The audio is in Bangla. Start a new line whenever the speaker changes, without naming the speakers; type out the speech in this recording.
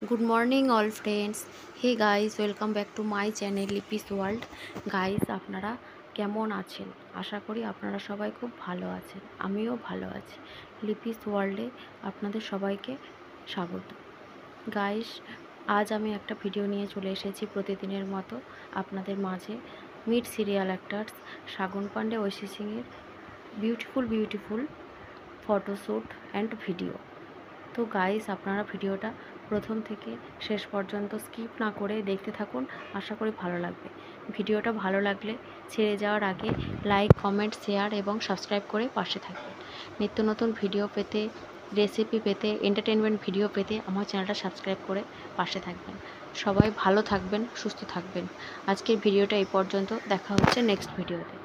Good morning all friends. Hey guys, welcome back to my channel Lipi's world. Guys, আপনারা কেমন আছেন? আশা করি আপনারা সবাই খুব ভালো আছেন। আমিও ভালো আছি। লিপিস ওয়ার্ল্ডে আপনাদের সবাইকে স্বাগত। গাইস, আজ আমি একটা ভিডিও নিয়ে চলে এসেছি প্রতিদিনের মতো আপনাদের মাঝে। মিড সিরিয়াল অ্যাক্টার্স সাগন পান্ডে, ঐশী সিংয়ের বিউটিফুল ফটোশ্যুট অ্যান্ড ভিডিও। তো গাইস, আপনারা ভিডিওটা প্রথম থেকে শেষ পর্যন্ত স্কিপ না করে দেখতে থাকুন। আশা করি ভালো লাগবে। ভিডিওটা ভালো লাগলে ছেড়ে যাওয়ার আগে লাইক, কমেন্ট, শেয়ার এবং সাবস্ক্রাইব করে পাশে থাকবেন। নিত্য নতুন ভিডিও পেতে, রেসিপি পেতে, এন্টারটেনমেন্ট ভিডিও পেতে আমার চ্যানেলটা সাবস্ক্রাইব করে পাশে থাকবেন। সবাই ভালো থাকবেন, সুস্থ থাকবেন। আজকের ভিডিওটা এই পর্যন্ত। দেখা হচ্ছে নেক্সট ভিডিওতে।